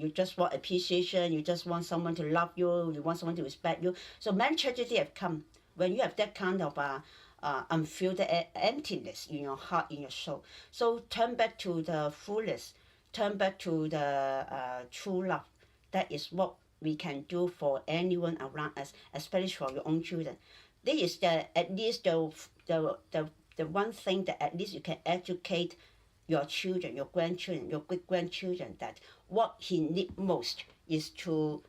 you just want appreciation, you just want someone to love you, you want someone to respect you. So many tragedy have come when you have that kind of unfilled emptiness in your heart, in your soul. So turn back to the fullness, turn back to the true love. That is what we can do for anyone around us, especially for your own children. This is at least the one thing that at least you can educate your children, your grandchildren, your great-grandchildren, that what he need most is to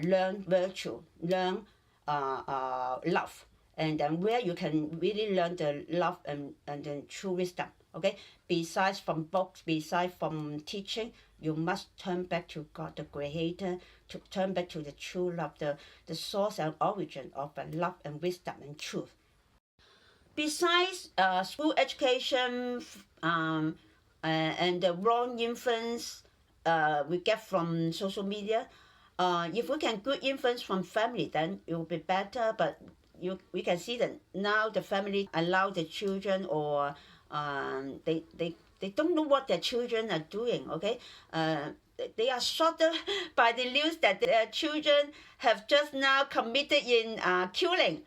learn virtue, learn love, and then where you can really learn the love and the true wisdom. Okay, besides from books, besides from teaching, you must turn back to God, the Creator, to turn back to the true love, the source and origin of love and wisdom and truth. Besides school education and the wrong influence we get from social media, if we can good influence from family, then it will be better. But we can see that now the family allow the children, or they don't know what their children are doing. Okay, they are shocked by the news that their children have just now committed in killing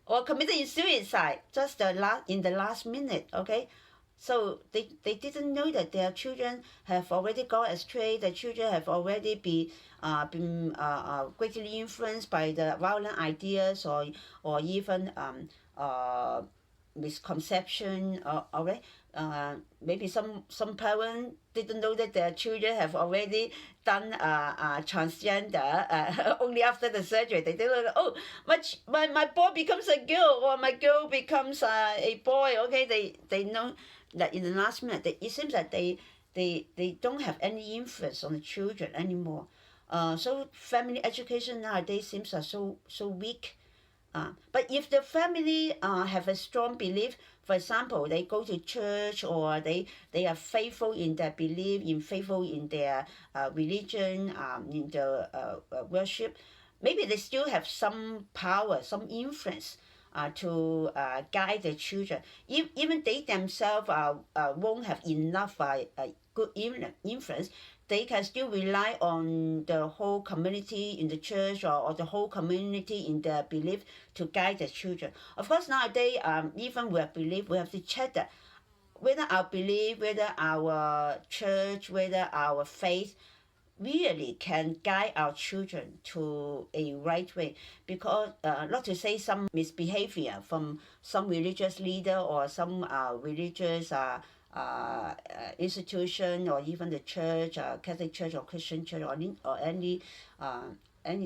or committed in suicide just in the last minute. Okay, so they didn't know that their children have already gone astray. The children have already been greatly influenced by the violent ideas or even misconception. Okay, maybe some parents didn't know that their children have already done transgender only after the surgery. They didn't know, oh, my boy becomes a girl or my girl becomes a boy. Okay, they know that in the last minute. It seems that they don't have any influence on the children anymore. So family education nowadays seems so weak. But if the family have a strong belief, for example, they go to church, or they are faithful in their belief, faithful in their religion, in the worship, maybe they still have some power, some influence to guide the children. Even they themselves won't have enough good influence. They can still rely on the whole community in the church, or the whole community in their belief to guide the children. Of course, nowadays, even with belief, we have to check that whether our belief, whether our church, whether our faith really can guide our children to a right way. Because not to say some misbehavior from some religious leader or some religious institution, or even the church, Catholic church or Christian church, or any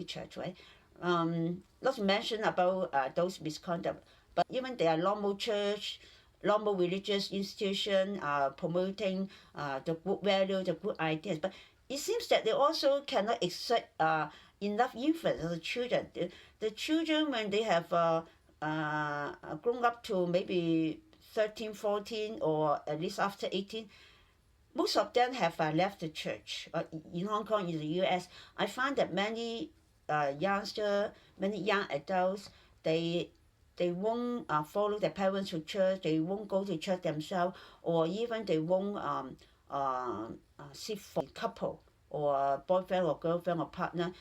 church, right? Not to mention about those misconduct, but even their normal church, normal religious institution promoting the good value, the good ideas, but it seems that they also cannot exert enough influence on the children. The children, when they have grown up to maybe 13, 14, or at least after 18, most of them have left the church. In Hong Kong, in the US, I find that many youngsters, many young adults, they won't follow their parents to church. They won't go to church themselves, or even they won't seek for a couple or boyfriend or girlfriend or partner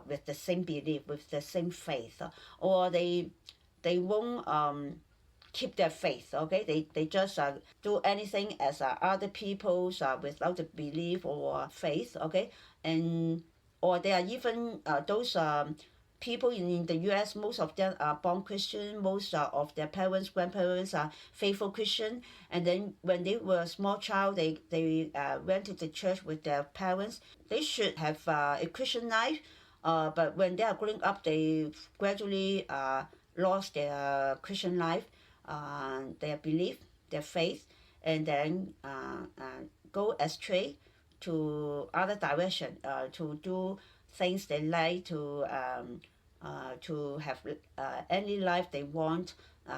with the same belief, with the same faith, or they won't keep their faith. Okay, they just do anything as other people's without the belief or faith. Okay, and or they are even those people in the US, most of them are born Christian. Most of their parents, grandparents are faithful Christian. And then when they were a small child, they went to the church with their parents. They should have a Christian life. But when they are growing up, they gradually lost their Christian life, their belief, their faith, and then go astray to other direction, to do things they like, to have any life they want,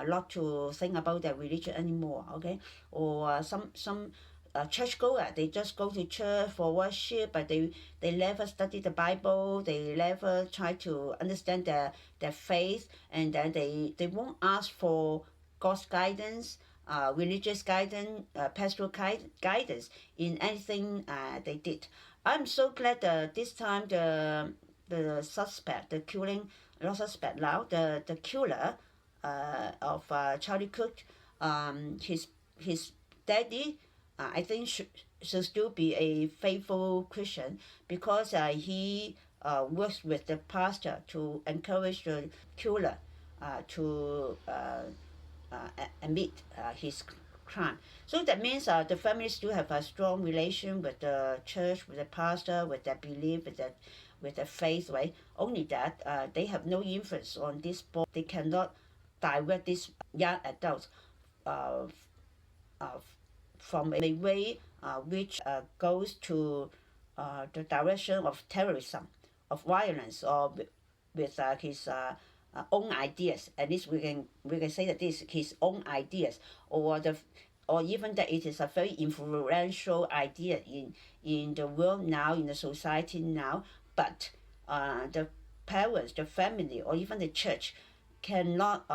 not to think about their religion anymore. Okay, or some churchgoer, they just go to church for worship, but they never study the Bible. They never try to understand their faith, and then they won't ask for God's guidance, religious guidance, pastoral guidance in anything they did. I'm so glad that this time the suspect, the killing, not suspect now, the killer of Charlie Cook, his daddy, I think should still be a faithful Christian because he works with the pastor to encourage the killer to admit his crime. So that means the family still have a strong relation with the church, with the pastor, with their belief, with their faith, right? Only that they have no influence on this boy. They cannot direct these young adults uh, uh, from a way which goes to the direction of terrorism, of violence, or with his own ideas. At least we can say that this is his own ideas, or even that it is a very influential idea in the world now, in the society now. But the parents, the family, or even the church cannot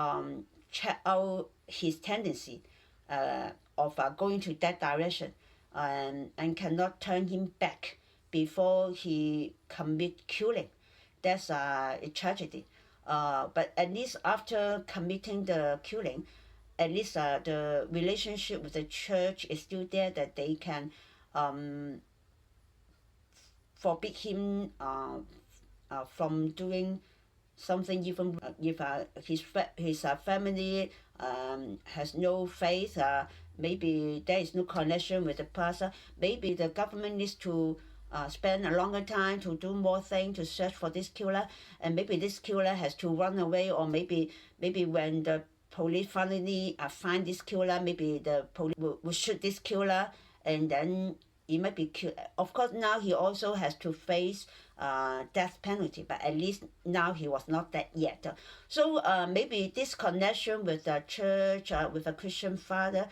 check out his tendency of going to that direction, and cannot turn him back before he commit killing. That's a tragedy. But at least after committing the killing, at least the relationship with the church is still there, that they can forbid him from doing something, even if his family has no faith, maybe there is no connection with the pastor. Maybe the government needs to spend a longer time to do more things to search for this killer, and maybe this killer has to run away, or maybe when the police finally find this killer, maybe the police will shoot this killer, and then he might be killed. Of course, now he also has to face death penalty, but at least now he was not dead yet. So maybe this connection with the church, with a Christian father,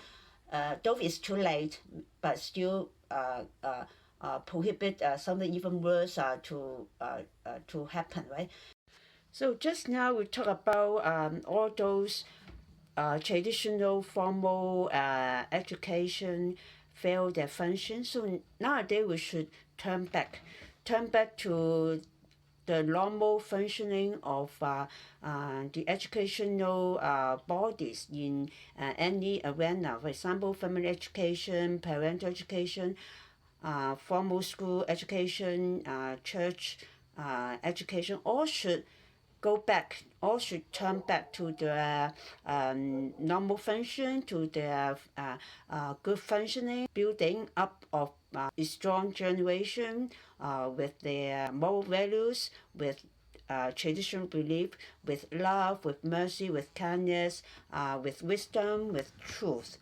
though it's too late, but still prohibit something even worse to happen, right? So just now we talk about all those traditional formal education fail their function. So nowadays we should turn back to the normal functioning of the educational bodies in any arena. For example, family education, parental education, formal school education, church education, all should all should turn back to their normal function, to their good functioning, building up of a strong generation with their moral values, with traditional belief, with love, with mercy, with kindness, with wisdom, with truth.